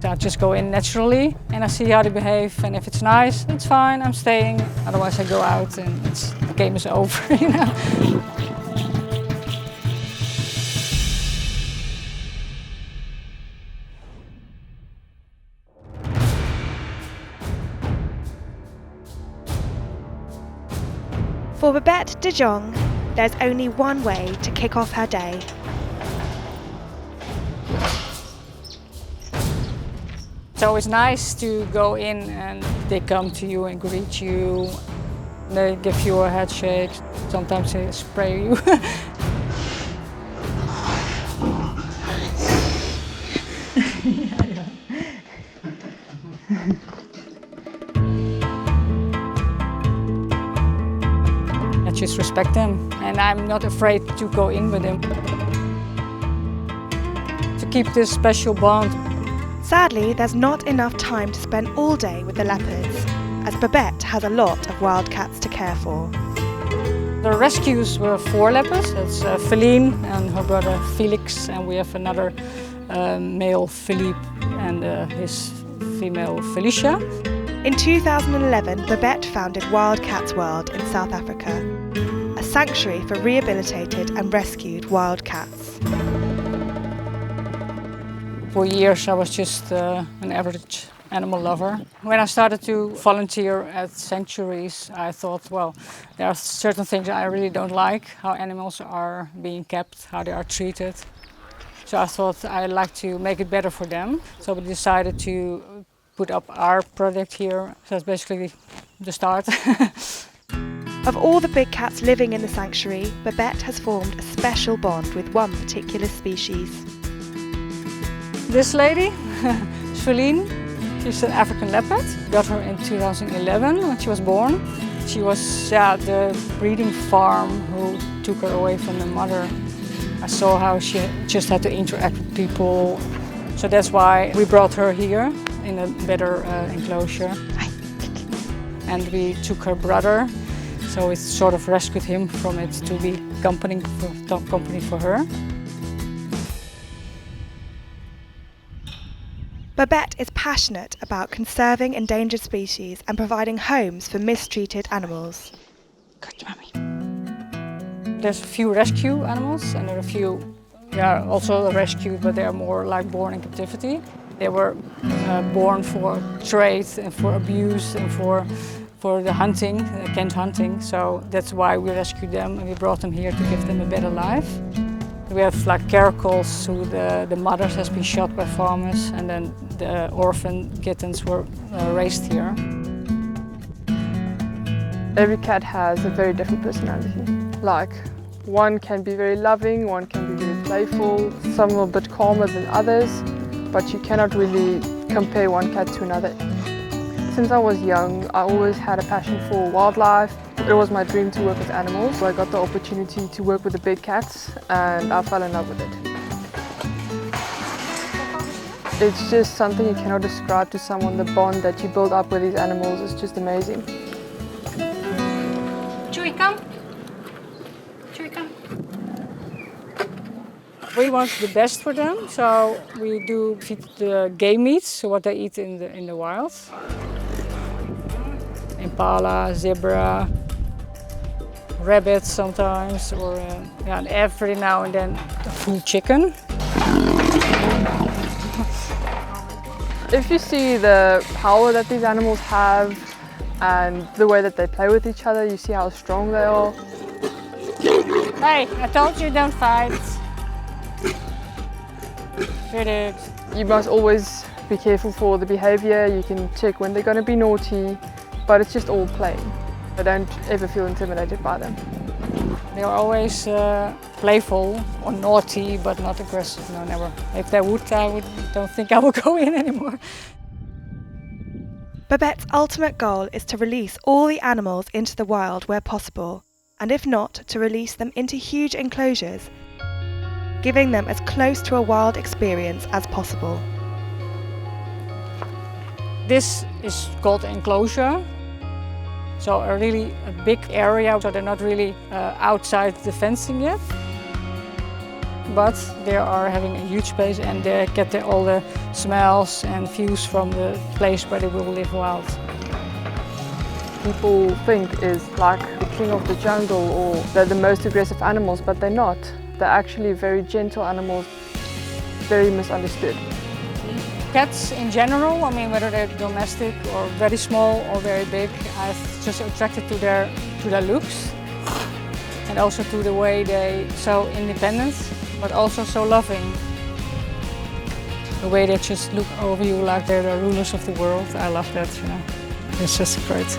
I just go in naturally and I see how they behave, and if it's nice, it's fine, I'm staying. Otherwise I go out and the game is over, you know. For Babette De Jonge, there's only one way to kick off her day. It's always nice to go in and they come to you and greet you. They give you a handshake, sometimes they spray you. I just respect them, and I'm not afraid to go in with them. To keep this special bond. Sadly, there's not enough time to spend all day with the leopards, as Babette has a lot of wildcats to care for. The rescues were 4 leopards. That's Feline and her brother Felix, and we have another male Philippe and his female Felicia. In 2011, Babette founded Wildcats World in South Africa, a sanctuary for rehabilitated and rescued wildcats. For years I was just an average animal lover. When I started to volunteer at sanctuaries, I thought, well, there are certain things I really don't like, how animals are being kept, how they are treated. So I thought I'd like to make it better for them. So we decided to put up our project here. So that's basically the start. Of all the big cats living in the sanctuary, Babette has formed a special bond with one particular species. This lady is Feline. She's an African leopard. Got her in 2011 when she was born. She was the breeding farm who took her away from the mother. I saw how she just had to interact with people. So that's why we brought her here in a better enclosure. And we took her brother, so we sort of rescued him from it to be company for her. Babette is passionate about conserving endangered species and providing homes for mistreated animals. Good, mommy. There's a few rescue animals, and there are a few also rescued, but they are more like born in captivity. They were born for trade and for abuse and for the hunting, canned hunting. So that's why we rescued them and we brought them here to give them a better life. We have like caracals, who the mothers has been shot by farmers, and then the orphan kittens were raised here. Every cat has a very different personality. Like, one can be very loving, one can be very playful, some are a bit calmer than others, but you cannot really compare one cat to another. Since I was young, I always had a passion for wildlife. It was my dream to work with animals, so I got the opportunity to work with the big cats and I fell in love with it. It's just something you cannot describe to someone. The bond that you build up with these animals is just amazing. Chewy, come. Chewy, come. We want the best for them, so we do feed the game meat, so what they eat in the wild. Impala, zebra, rabbits sometimes, or and every now and then a full chicken. If you see the power that these animals have and the way that they play with each other, you see how strong they are. Hey, I told you don't fight. Good. You must always be careful for the behavior. You can check when they're going to be naughty, but it's just all play. I don't ever feel intimidated by them. They are always playful or naughty, but not aggressive. No, never. If they would, don't think I will go in anymore. Babette's ultimate goal is to release all the animals into the wild where possible, and if not, to release them into huge enclosures, giving them as close to a wild experience as possible. This is called enclosure. So a really big area, so they're not really outside the fencing yet. but they are having a huge space and they get all the smells and views from the place where they will live wild. People think is like the king of the jungle or they're the most aggressive animals, but they're not. They're actually very gentle animals, very misunderstood. Cats in general, I mean, whether they're domestic or very small or very big, I'm just attracted to their looks and also to the way they're so independent, but also so loving. The way they just look over you like they're the rulers of the world. I love that, you know. It's just great.